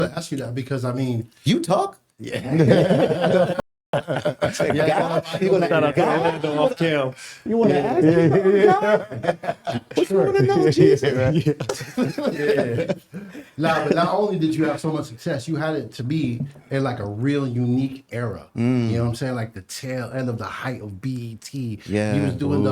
to ask you that because I mean, You talk? yeah. You want to off cam. You want to ask? What you want to know, Jesus? Yeah. Nah, but not only did you have so much success, you had it to be in like a real unique era. You know what I'm saying? Like the tail end of the height of BET. Yeah. You was doing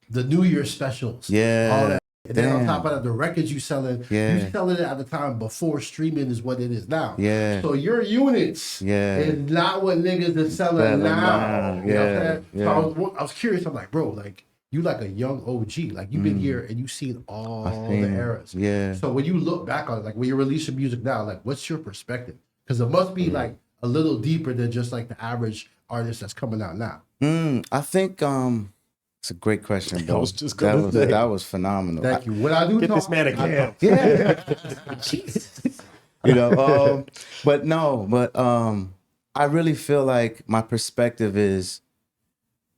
the New Year specials. Yeah. All that. And then on Damn. top of that, the records you selling, you selling it at the time before streaming is what it is now. Yeah. So your units is not what niggas are selling now. You know what I'm saying? So I was curious. I'm like, bro, like you like a young OG. Like you've been here and you've seen all the eras. Yeah. So when you look back on it, like when you release your music now, like what's your perspective? Because it must be like a little deeper than just like the average artist that's coming out now. I think it's a great question, bro. I was just gonna say. That was phenomenal. Thank you. When I do Get talk, this man a cam. You know, I really feel like my perspective is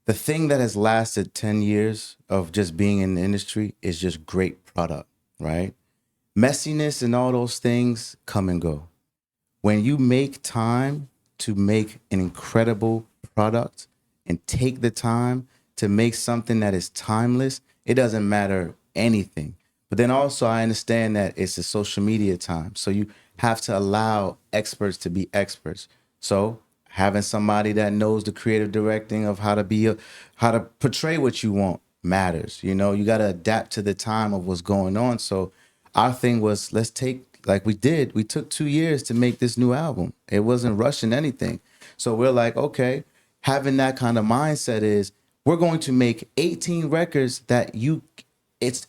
the thing that has lasted 10 years of just being in the industry is just great product, right? Messiness and all those things come and go. When you make time to make an incredible product and take the time to make something that is timeless, it doesn't matter anything. But then also I understand that it's a social media time. So you have to allow experts to be experts. So having somebody that knows the creative directing of how to portray what you want matters. You know, you got to adapt to the time of what's going on. So our thing was, let's take, like we took 2 years to make this new album. It wasn't rushing anything. So we're like, okay, having that kind of mindset is we're going to make 18 records that it's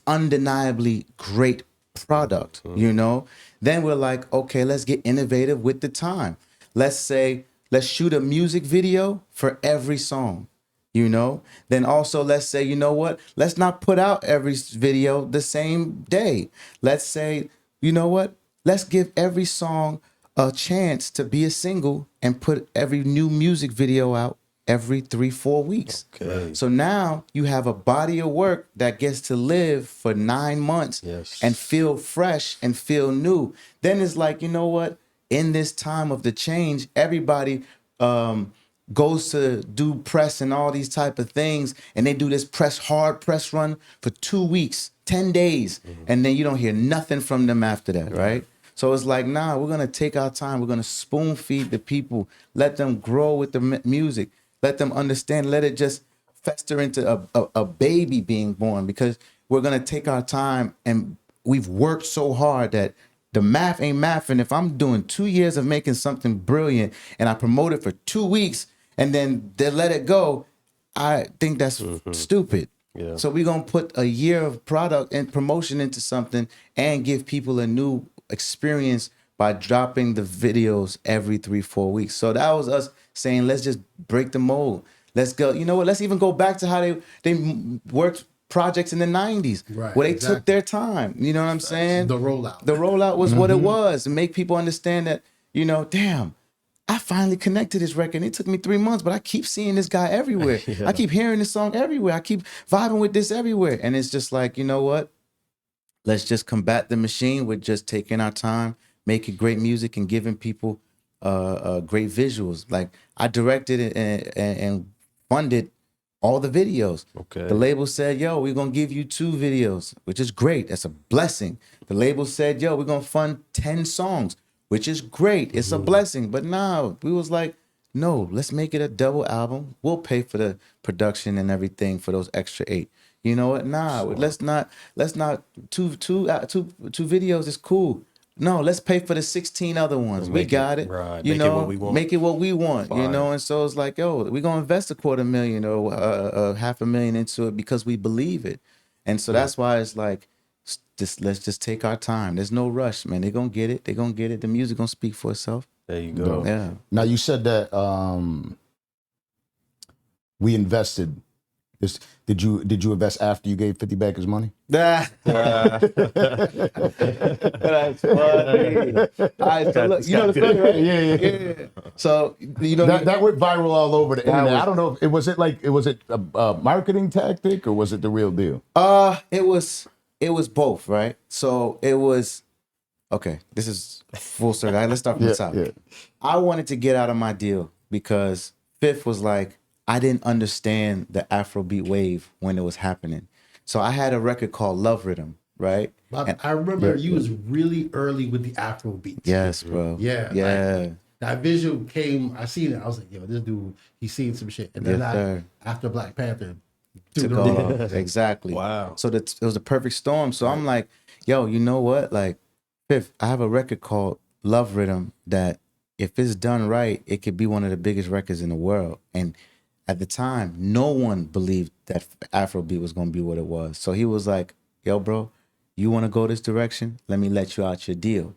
undeniably great product, you know? Then we're like, okay, let's get innovative with the time. Let's shoot a music video for every song, you know? Then also let's say, you know what? Let's not put out every video the same day. Let's say, you know what? Let's give every song a chance to be a single and put every new music video out every 3-4 weeks. Okay. So now you have a body of work that gets to live for 9 months and feel fresh and feel new. Then it's like, you know what? In this time of the change, everybody goes to do press and all these type of things, and they do this hard press run for 2 weeks, 10 days, and then you don't hear nothing from them after that, right? So it's like, nah, we're gonna take our time. We're gonna spoon feed the people, let them grow with the music, let them understand, let it just fester into a baby being born, because we're gonna take our time, and we've worked so hard that the math ain't math. And if I'm doing 2 years of making something brilliant and I promote it for 2 weeks and then they let it go, I think that's stupid. Yeah. So we're gonna put a year of product and promotion into something and give people a new experience by dropping the videos every 3-4 weeks. So that was us saying, let's just break the mold. Let's go, you know what? Let's even go back to how they worked projects in the 90s, where they took their time. You know what I'm saying? The rollout. The rollout was what it was, to make people understand that, you know, damn, I finally connected this record. It took me 3 months, but I keep seeing this guy everywhere. I keep hearing this song everywhere. I keep vibing with this everywhere. And it's just like, you know what? Let's just combat the machine with just taking our time, making great music, and giving people great visuals. Like I directed it and funded all the videos. Okay. The label said, yo, we're going to give you 2 videos, which is great. That's a blessing. The label said, yo, we're going to fund 10 songs, which is great. It's a blessing. But now we was like, no, let's make it a double album. We'll pay for the production and everything for those extra 8. You know what? Nah, let's not two videos is cool. No, let's pay for the 16 other ones. We got it. Right. You Make know, it what we want. Make it what we want. Fine. You know, and so it's like, yo, we're gonna invest $250,000 or $500,000 into it because we believe it. And so that's why it's like, let's just take our time. There's no rush, man. They're gonna get it. They're gonna get it. The music gonna speak for itself. There you go. Yeah. Now you said that we invested. Did you invest after you gave 50 back his money? That's funny. So look, you know the funny, right? Yeah. So you know that went viral all over the internet. was- I don't know. Was it a marketing tactic or was it the real deal? It was both, right? So it was okay, this is full circle. All right, let's start from the top. Yeah. I wanted to get out of my deal because Fifth was like, I didn't understand the Afrobeat wave when it was happening. So I had a record called Love Rhythm, right? I remember you was really early with the Afro beats. Yes, bro. Yeah. Yeah. Like, that visual came, I seen it. I was like, yo, this dude, he's seen some shit. And then Yes, sir. after Black Panther, Took off. Exactly. Wow. So it was a perfect storm. So I'm like, yo, you know what? Like, Fifth, I have a record called Love Rhythm that if it's done right, it could be one of the biggest records in the world. And at the time, no one believed that Afrobeat was going to be what it was. So he was like, yo, bro, you want to go this direction? Let me let you out your deal.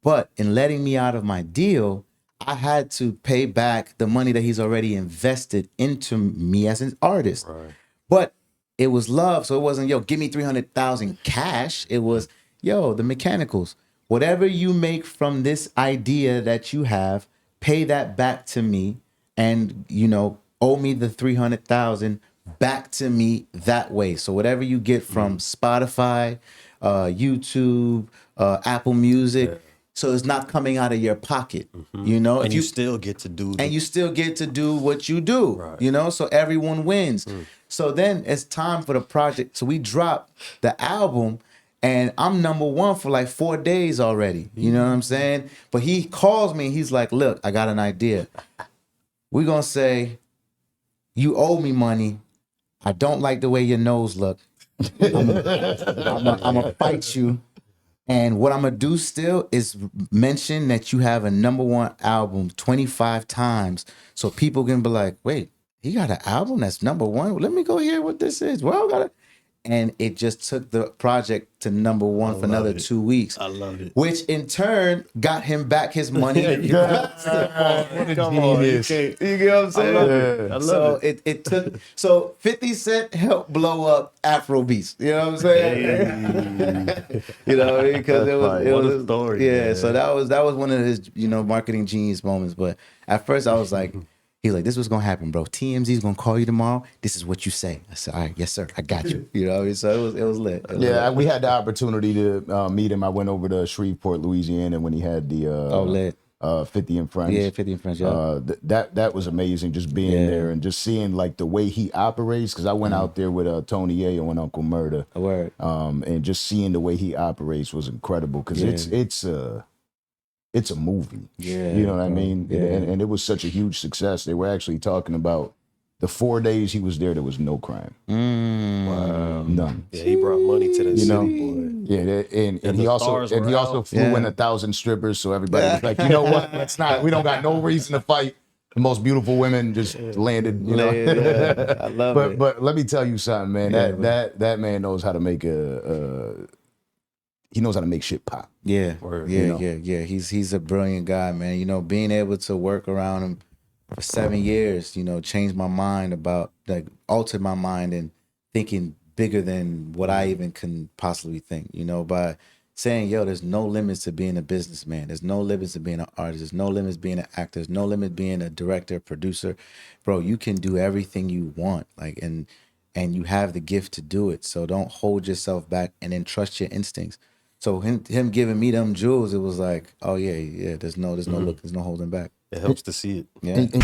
But in letting me out of my deal, I had to pay back the money that he's already invested into me as an artist. Right. But it was love. So it wasn't, yo, give me 300,000 cash. It was, yo, the mechanicals. Whatever you make from this idea that you have, pay that back to me and, you know, owe me the 300,000 back to me that way. So whatever you get from Spotify, YouTube, Apple Music, so it's not coming out of your pocket, you know. And if you still get to do. and you still get to do what you do, Right. you know. So everyone wins. So then it's time for the project. So we drop the album, and I'm #1 for like 4 days already. You know what I'm saying? But he calls me. He's like, "Look, I got an idea. We're gonna say you owe me money. I don't like the way your nose look. I'm gonna fight you." And what I'm gonna do still is mention that you have a #1 album 25 times, so people can be like, "Wait, he got an album that's #1. Well, let me go hear what this is." Well, got it. And it just took the project to #1 for another 2 weeks. I love it. Which in turn got him back his money. Come on, you genius. can't. You get what I'm saying? I love So it. it took 50 Cent helped blow up Afrobeats. You know what I'm saying? You know, because it What was a story, yeah. man. So that was one of his, you know, marketing genius moments. But at first I was like, he's like, this was gonna happen, bro. TMZ's gonna call you tomorrow. This is what you say. I said, all right, yes, sir. I got you. You know what I mean? So it was lit. It was Yeah, lit. we had the opportunity to meet him. I went over to Shreveport, Louisiana, when he had the lit. 50 and Friends. Yeah, 50 and Friends, yeah. That was amazing, just being there and just seeing like the way he operates. Because I went out there with Tony Yayo and Uncle Murda, A word. and just seeing the way he operates was incredible. Because it's a movie. Yeah, You know what I bro. mean? Yeah. And it was such a huge success. They were actually talking about the 4 days he was there was no crime. Wow. None. Yeah, he brought money to that You know? city, boy. Yeah, and And he the also stars were out. flew in 1,000 strippers, so everybody was like, you know what? Let's not. We don't got no reason to fight. The most beautiful women just landed. You know. Yeah, I love it. But let me tell you something, man. That man knows how to make he knows how to make shit pop. Yeah, Word. yeah, You know? yeah. He's a brilliant guy, man. You know, being able to work around him for 7 years, you know, changed my mind about, like, altered my mind and thinking bigger than what I even can possibly think. You know, by saying, yo, there's no limits to being a businessman. There's no limits to being an artist. There's no limits being an actor. There's no limit being a director, producer. Bro, you can do everything you want, like, and you have the gift to do it. So don't hold yourself back, and then trust your instincts. So him giving me them jewels, it was like, oh yeah, there's no look, there's no holding back. It helps to see it. Yeah. And